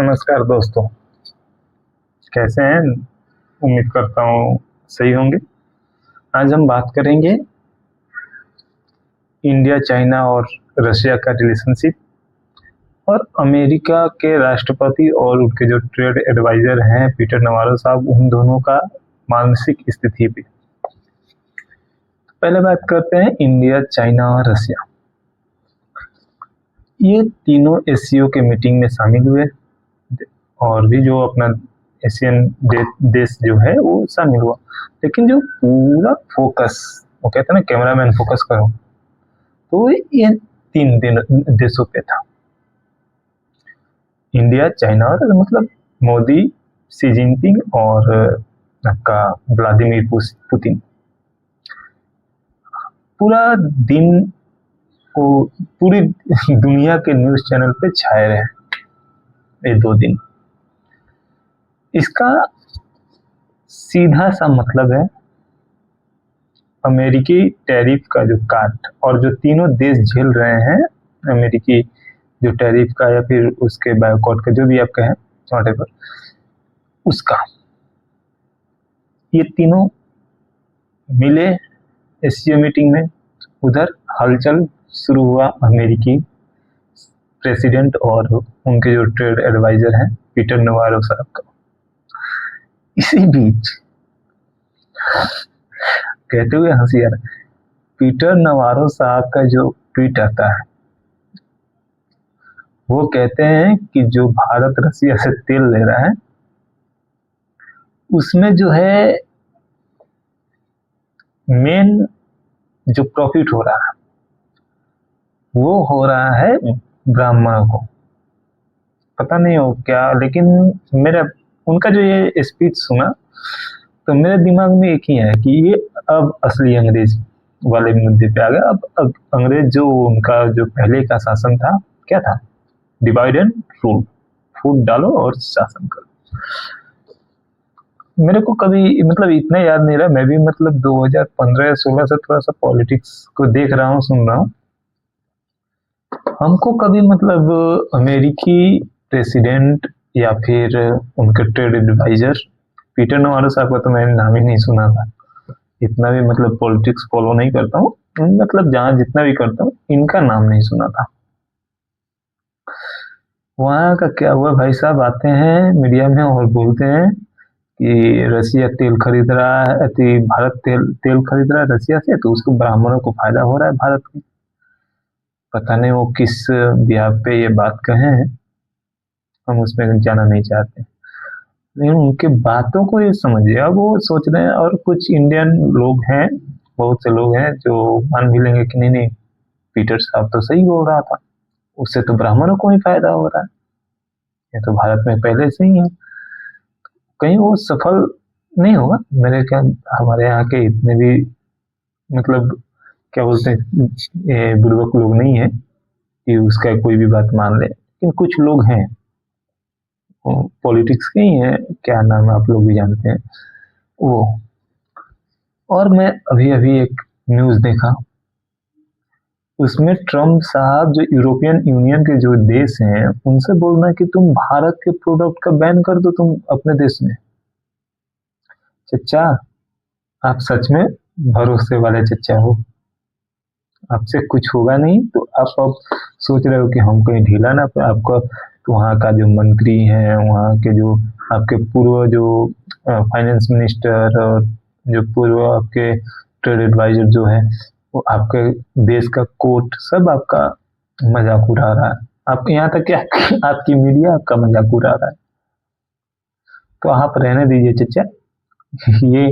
नमस्कार दोस्तों, कैसे हैं? उम्मीद करता हूँ सही होंगे। आज हम बात करेंगे इंडिया, चाइना और रशिया का रिलेशनशिप और अमेरिका के राष्ट्रपति और उनके जो ट्रेड एडवाइजर हैं पीटर नवारो साहब, उन दोनों का मानसिक स्थिति पे। पहले बात करते हैं इंडिया, चाइना और रशिया। ये तीनों एससीओ के मीटिंग में शामिल हुए और भी जो अपना एशियन देश जो है वो शामिल हुआ, लेकिन जो पूरा फोकस, वो कहते हैं ना कैमरामैन फोकस करो, तो ये तीन देशों पे था। इंडिया, चाइना और मतलब मोदी, शी जिनपिंग और आपका व्लादिमीर पुतिन। पूरा दिन वो पूरी दुनिया के न्यूज चैनल पे छाए रहे ये 2 दिन। इसका सीधा सा मतलब है अमेरिकी टैरिफ का जो काट, और जो तीनों देश झेल रहे हैं अमेरिकी जो टैरिफ का या फिर उसके बायकॉट का, जो भी आप कहें व्हाटएवर, उसका ये तीनों मिले एससीओ मीटिंग में। उधर हलचल शुरू हुआ अमेरिकी प्रेसिडेंट और उनके जो ट्रेड एडवाइजर हैं पीटर नवारो साहब का। इसी बीच कहते हुए हंसी आ रहा, पीटर नवारो साहब का जो ट्वीट आता है वो कहते हैं कि जो भारत रसिया से तेल ले रहा है उसमें जो है मेन जो प्रॉफिट हो रहा है वो हो रहा है ब्राह्मणों को। पता नहीं हो क्या, लेकिन मेरा उनका जो ये स्पीच सुना तो मेरे दिमाग में एक ही है कि ये अब असली अंग्रेज वाले मुद्दे पे आ गया। अब अंग्रेज जो उनका जो पहले का शासन था, क्या था? डिवाइड एंड रूल, फूट डालो और शासन करो। मेरे को कभी मतलब इतना याद नहीं रहा, मैं भी मतलब 2015 या 16 से थोड़ा सा पॉलिटिक्स को देख रहा हूँ, सुन रहा हूँ। हमको कभी मतलब अमेरिकी प्रेसिडेंट या फिर उनके ट्रेड एडवाइजर पीटर नवारो साहब का तो मैंने नाम ही नहीं सुना था। इतना भी मतलब पॉलिटिक्स फॉलो नहीं करता हूँ, मतलब जहाँ जितना भी करता हूँ इनका नाम नहीं सुना था। वहाँ का क्या हुआ, भाई साहब आते हैं मीडिया में और बोलते हैं कि रसिया तेल खरीद रहा है, भारत तेल खरीद रहा है रसिया से, तो उसको ब्राह्मणों को फायदा हो रहा है भारत की। पता नहीं वो किस बिहाफ पे ये बात कहे हैं, हम उसमें जाना नहीं चाहते, लेकिन उनके बातों को ये समझिए। अब वो सोच रहे हैं, और कुछ इंडियन लोग हैं, बहुत से लोग हैं जो मान भी लेंगे कि नहीं नहीं पीटर साहब तो सही बोल रहा था, उससे तो ब्राह्मणों को ही फायदा हो रहा है, ये तो भारत में पहले से ही है, कहीं वो सफल नहीं होगा। मेरे क्या, हमारे यहाँ के इतने भी मतलब क्या बोलते हैं बुर्बक लोग नहीं है कि उसका कोई भी बात मान ले, लेकिन कुछ लोग हैं पॉलिटिक्स के ही हैं, क्या नाम है आप लोग भी जानते हैं वो। और मैं अभी अभी एक न्यूज देखा, उसमें ट्रम्प साहब जो यूरोपियन यूनियन के जो देश हैं उनसे बोलना है कि तुम भारत के प्रोडक्ट का बैन कर दो तुम अपने देश में। चचा, आप सच में भरोसे वाले चचा हो, आपसे कुछ होगा नहीं, तो आप अब सोच रहे हो कि हम कहीं ढीला ना पे आपको। तो वहाँ का जो मंत्री हैं, वहाँ के जो आपके पूर्व जो फाइनेंस मिनिस्टर और जो पूर्व आपके ट्रेड एडवाइजर जो है, वो आपके देश का कोर्ट सब आपका मजाक उड़ा रहा है। आप यहाँ तक क्या आपकी मीडिया आपका मजाक उड़ा रहा है, तो आप रहने दीजिए चचा। ये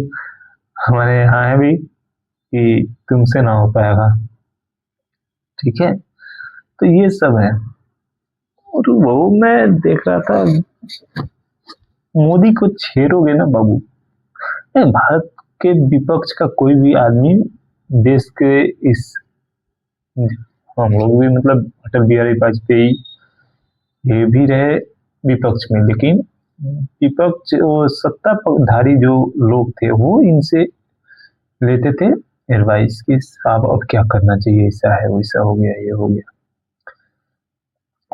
हमारे यहाँ है भी कि तुमसे ना हो पाएगा, ठीक है? तो ये सब है। और वो मैं देख रहा था, मोदी को छेड़ोगे ना बाबू, भारत के विपक्ष का कोई भी आदमी देश के इस, हम लोग भी मतलब अटल बिहारी वाजपेयी ये भी रहे विपक्ष में, लेकिन विपक्ष सत्ताधारी जो लोग थे वो इनसे लेते थे एडवाइस कि साहब अब क्या करना चाहिए, ऐसा है वैसा हो गया ये हो गया।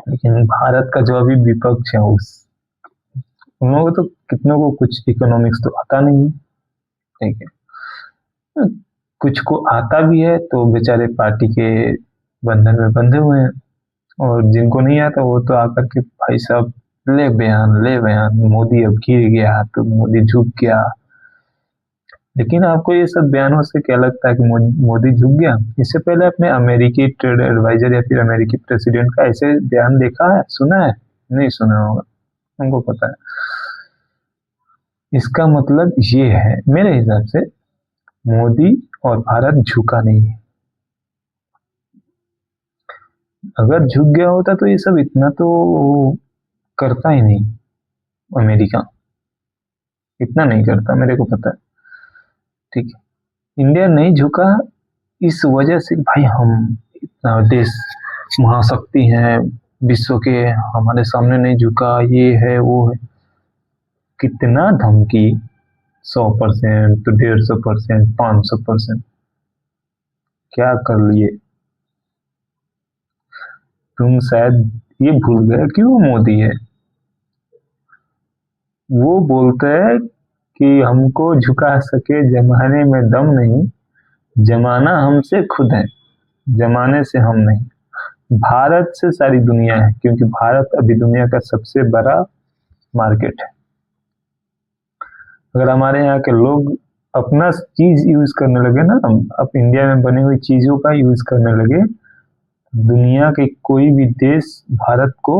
लेकिन भारत का जो अभी विपक्ष है उन लोगों को तो कितनों को कुछ इकोनॉमिक्स तो आता नहीं है, ठीक है। कुछ को आता भी है तो बेचारे पार्टी के बंधन में बंधे हुए हैं, और जिनको नहीं आता वो तो आकर के भाई साहब ले बयान, मोदी अब गिर गया तो मोदी झुक गया। लेकिन आपको ये सब बयानों से क्या लगता है कि मोदी झुक गया? इससे पहले आपने अमेरिकी ट्रेड एडवाइजर या फिर अमेरिकी प्रेसिडेंट का ऐसे बयान देखा है, सुना है? नहीं सुना होगा, हमको पता है। इसका मतलब ये है मेरे हिसाब से, मोदी और भारत झुका नहीं है। अगर झुक गया होता तो ये सब इतना तो करता ही नहीं, अमेरिका इतना नहीं करता, मेरे को पता है, ठीक है। इंडिया नहीं झुका इस वजह से भाई हम इतना देश महाशक्ति हैं विश्व के, हमारे सामने नहीं झुका, ये है वो है, कितना धमकी, 100%, 150%, 500%, क्या कर लिए? तुम शायद ये भूल गए कि वो मोदी है। वो बोलते हैं कि हमको झुका सके जमाने में दम नहीं, जमाना हमसे खुद है, जमाने से हम नहीं। भारत से सारी दुनिया है, क्योंकि भारत अभी दुनिया का सबसे बड़ा मार्केट है। अगर हमारे यहाँ के लोग अपना चीज यूज करने लगे ना, अब इंडिया में बनी हुई चीजों का यूज करने लगे, दुनिया के कोई भी देश भारत को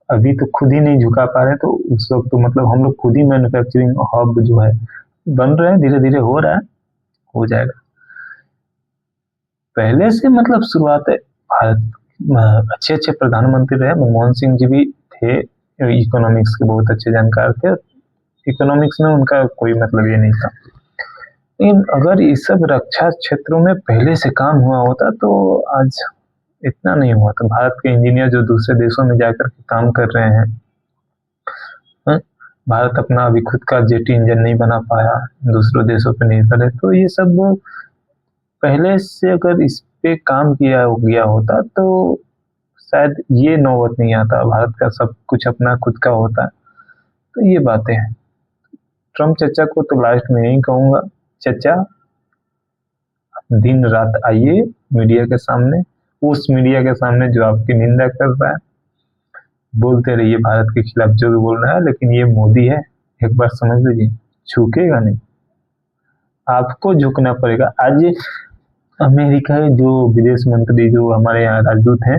अभी तो खुद ही नहीं झुका पा रहे, तो उस वक्त तो मतलब हम लोग खुद ही मैन्युफैक्चरिंग हब जो है बन रहे हैं, धीरे धीरे हो रहा है, हो जाएगा। पहले से मतलब शुरुआत है, भारत अच्छे अच्छे प्रधानमंत्री रहे, मनमोहन सिंह जी भी थे, इकोनॉमिक्स के बहुत अच्छे जानकार थे, इकोनॉमिक्स में उनका कोई मतलब ये नहीं था। लेकिन अगर ये सब रक्षा क्षेत्रों में पहले से काम हुआ होता तो आज इतना नहीं हुआ था। भारत के इंजीनियर जो दूसरे देशों में जाकर के काम कर रहे हैं, भारत अपना अभी खुद का जेट इंजन नहीं बना पाया, दूसरों देशों पर निर्भर है, तो ये सब पहले से अगर इस पे काम किया गया होता तो शायद ये नौबत नहीं आता, भारत का सब कुछ अपना खुद का होता। तो ये बातें हैं। ट्रम्प चचा को तो लास्ट में यही कहूंगा, चचा दिन रात आइए मीडिया के सामने, उस मीडिया के सामने जो आपकी निंदा कर रहा है, बोलते रहिए भारत के खिलाफ जो भी बोल रहा है, लेकिन ये मोदी है, एक बार समझ लीजिए, झुकेगा नहीं, आपको झुकना पड़ेगा। आज अमेरिका के जो विदेश मंत्री जो हमारे यहाँ राजदूत हैं,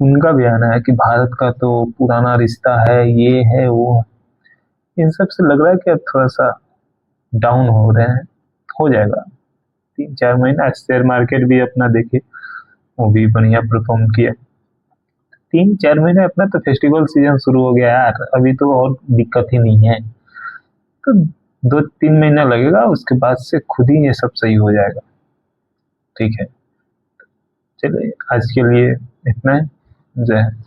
उनका बयान है कि भारत का तो पुराना रिश्ता है, ये है वो है। इन सब से लग रहा है कि अब थोड़ा सा डाउन हो रहे हैं, हो जाएगा 3-4 महीना। शेयर मार्केट भी अपना देखे, वो भी बढ़िया परफॉर्म किया। 3-4 महीने अपना तो फेस्टिवल सीजन शुरू हो गया यार, अभी तो और दिक्कत ही नहीं है, तो 2-3 महीना लगेगा, उसके बाद से खुद ही ये सब सही हो जाएगा, ठीक है। चलिए आज के लिए इतना है, जय हिंद।